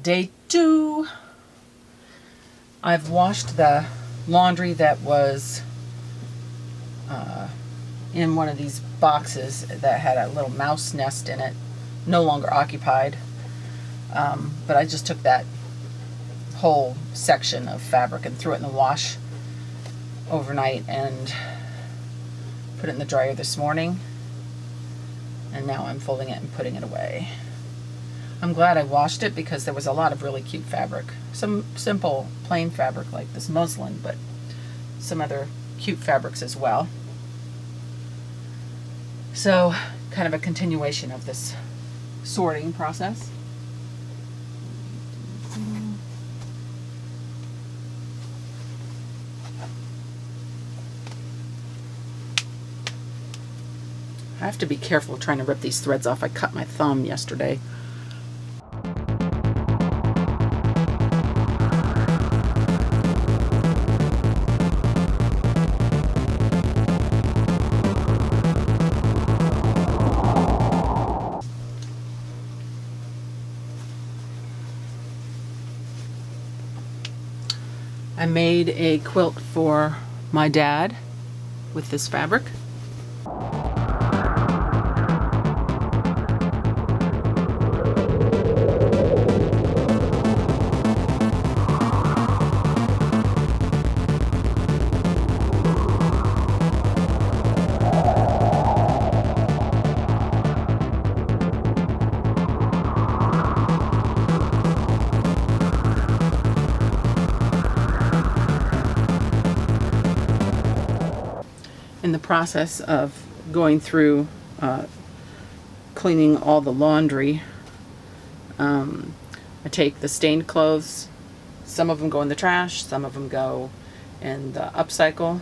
Day 2. I've washed the laundry that was in one of these boxes that had a little mouse nest in it, no longer occupied. But I just took that whole section of fabric and threw it in the wash overnight and put it in the dryer this morning. And now I'm folding it and putting it away. I'm glad I washed it because there was a lot of really cute fabric. Some simple plain fabric like this muslin, but some other cute fabrics as well. So, kind of a continuation of this sorting process. I have to be careful trying to rip these threads off. I cut my thumb yesterday. I made a quilt for my dad with this fabric. In the process of going through cleaning all the laundry, I take the stained clothes. Some of them go in the trash, some of them go in the upcycle,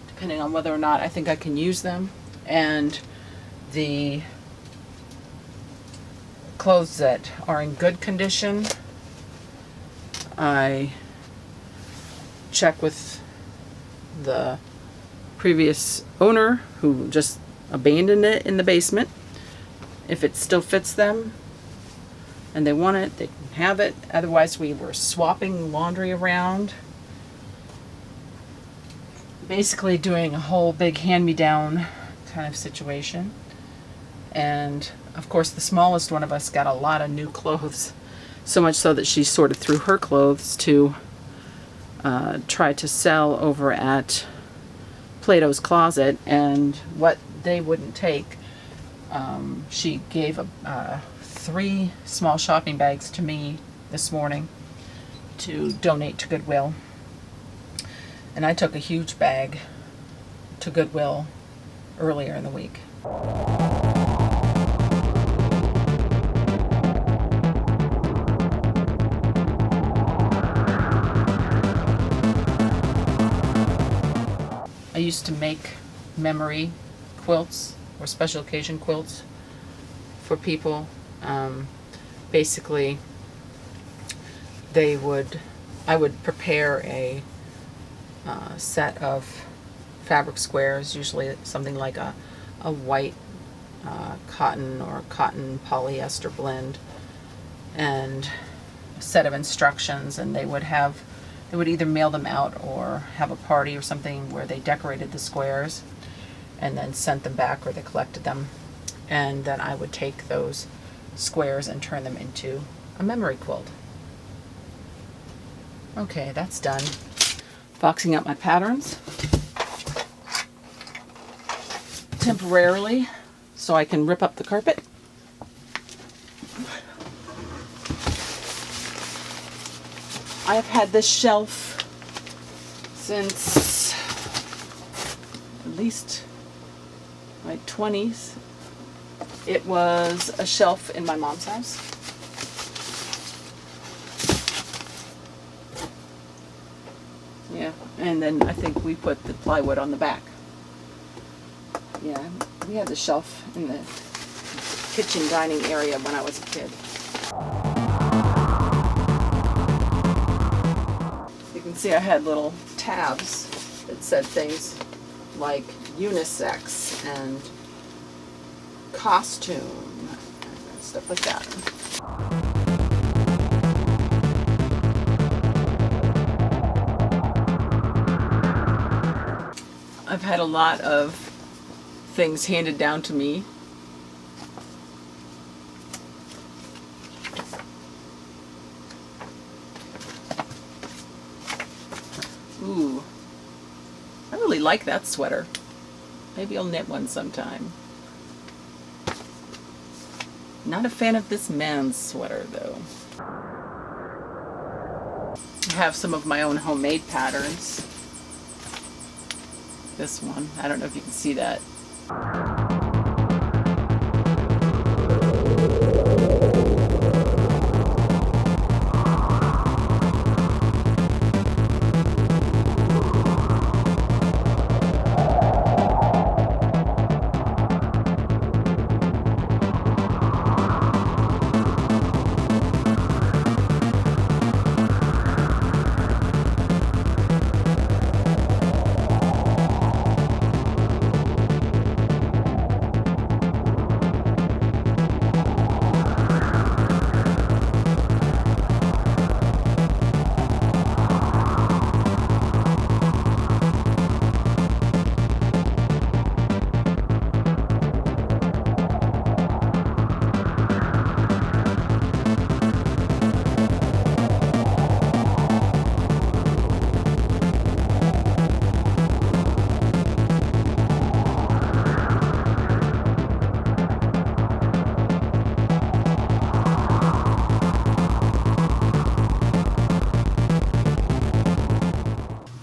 depending on whether or not I think I can use them. And the clothes that are in good condition, I check with the previous owner who just abandoned it in the basement. If it still fits them and they want it, they can have it. Otherwise, we were swapping laundry around. Basically doing a whole big hand-me-down kind of situation. And of course, the smallest one of us got a lot of new clothes. So much so that she sorted through her clothes to try to sell over at Plato's Closet, and what they wouldn't take, she gave 3 small shopping bags to me this morning to donate to Goodwill. And I took a huge bag to Goodwill earlier in the week. I used to make memory quilts or special occasion quilts for people. Basically, I would prepare a set of fabric squares, usually something like a white cotton or cotton polyester blend, and a set of instructions, and they would either mail them out or have a party or something where they decorated the squares and then sent them back, or they collected them. And then I would take those squares and turn them into a memory quilt. Okay, that's done. Boxing up my patterns temporarily so I can rip up the carpet. I have had this shelf since at least my 20s. It was a shelf in my mom's house. Yeah, and then I think we put the plywood on the back. Yeah, we had the shelf in the kitchen dining area when I was a kid. See, I had little tabs that said things like unisex and costume and stuff like that. I've had a lot of things handed down to me. Ooh, I really like that sweater. Maybe I'll knit one sometime. Not a fan of this man's sweater though. I have some of my own homemade patterns. This one, I don't know if you can see that.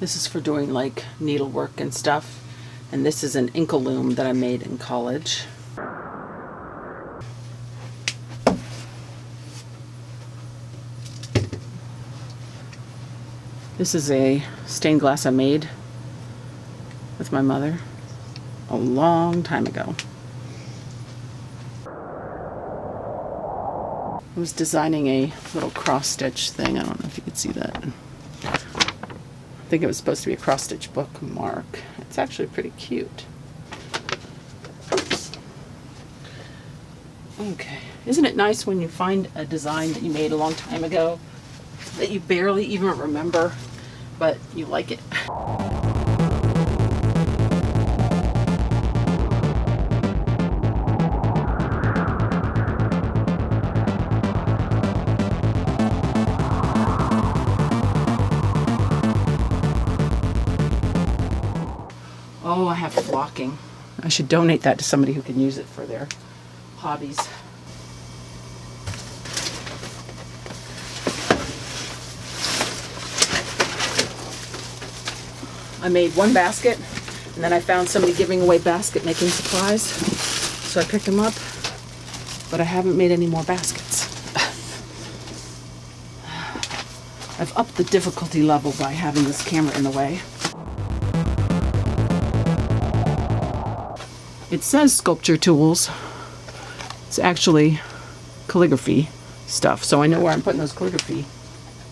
This is for doing like needlework and stuff. And this is an inkle loom that I made in college. This is a stained glass I made with my mother a long time ago. I was designing a little cross stitch thing. I don't know if you could see that. I think it was supposed to be a cross stitch bookmark. It's actually pretty cute. Okay, isn't it nice when you find a design that you made a long time ago that you barely even remember, but you like it? Oh, I have flocking. I should donate that to somebody who can use it for their hobbies. I made one basket, and then I found somebody giving away basket making supplies, so I picked them up, but I haven't made any more baskets. I've upped the difficulty level by having this camera in the way. It says sculpture tools. It's actually calligraphy stuff, so I know where I'm putting those calligraphy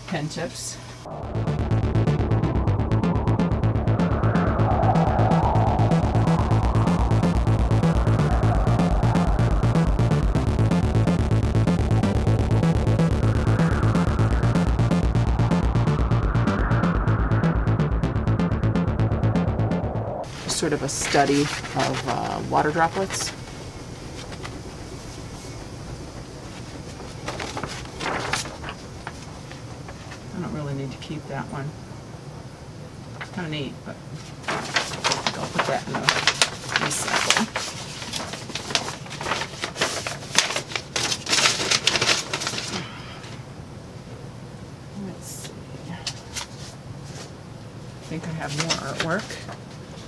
pen tips. Sort of a study of water droplets. I don't really need to keep that one. It's kind of neat, but I'll put that in the recycle. Let's see. I think I have more artwork.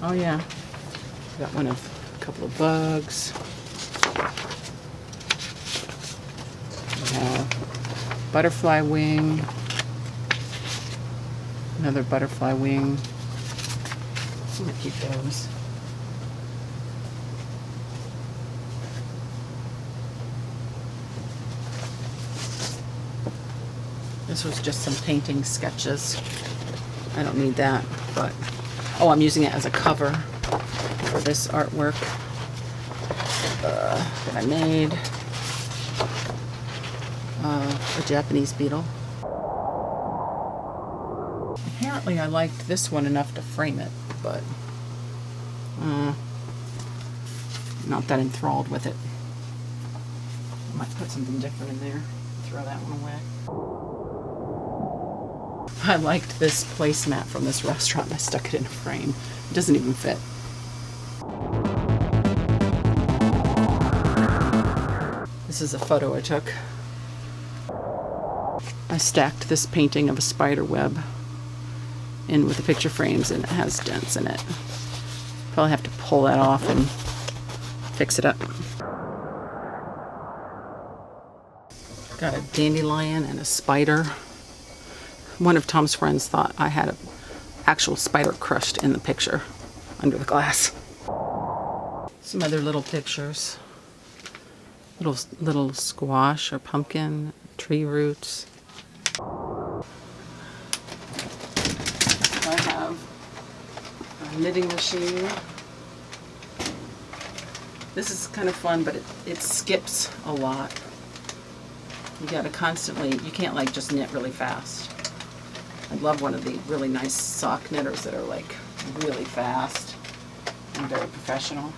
Oh yeah, got one of a couple of bugs. We have butterfly wing, another butterfly wing. I'm gonna keep those. This was just some painting sketches. I don't need that, but oh, I'm using it as a cover for this artwork that I made. A Japanese beetle. Apparently I liked this one enough to frame it, but Not that enthralled with it. I might put something different in there. Throw that one away. I liked this placemat from this restaurant and I stuck it in a frame. It doesn't even fit. This is a photo I took. I stacked this painting of a spider web in with the picture frames and it has dents in it. Probably have to pull that off and fix it up. Got a dandelion and a spider. One of Tom's friends thought I had an actual spider crushed in the picture under the glass. Some other little pictures. Little squash or pumpkin, tree roots. I have a knitting machine. This is kind of fun, but it skips a lot. You gotta constantly, you can't like just knit really fast. I love one of the really nice sock knitters that are like really fast and very professional.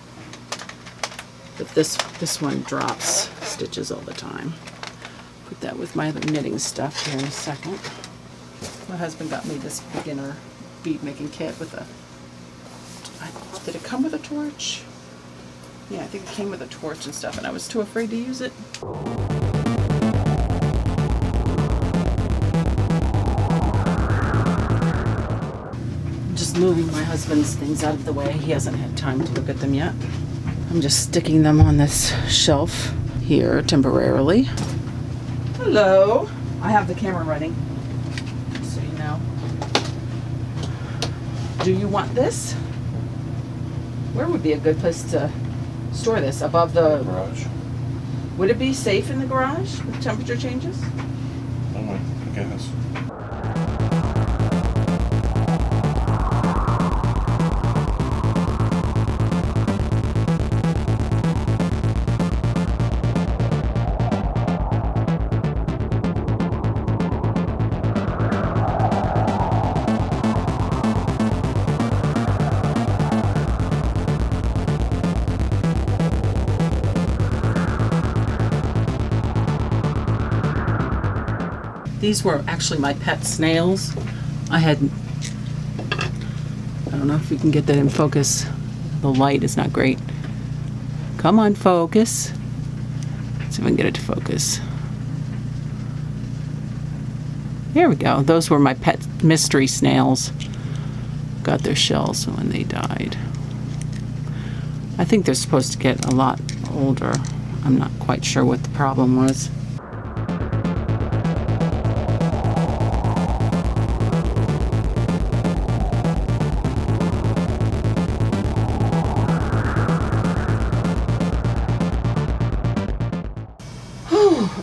But this one drops stitches all the time. Put that with my other knitting stuff here in a second. My husband got me this beginner bead making kit with a, did it come with a torch? Yeah, I think it came with a torch and stuff and I was too afraid to use it. Just moving my husband's things out of the way. He hasn't had time to look at them yet. I'm just sticking them on this shelf here temporarily. Hello. I have the camera running, so you know. Do you want this? Where would be a good place to store this? Above the garage. Would it be safe in the garage with temperature changes? I guess. These were actually my pet snails. I don't know if you can get that in focus. The light is not great. Come on, focus. Let's see if I can get it to focus. There we go. Those were my pet mystery snails. Got their shells when they died. I think they're supposed to get a lot older. I'm not quite sure what the problem was.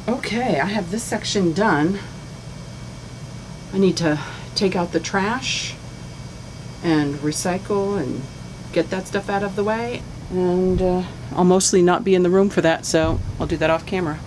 Okay, I have this section done. I need to take out the trash and recycle and get that stuff out of the way. And I'll mostly not be in the room for that, so I'll do that off camera.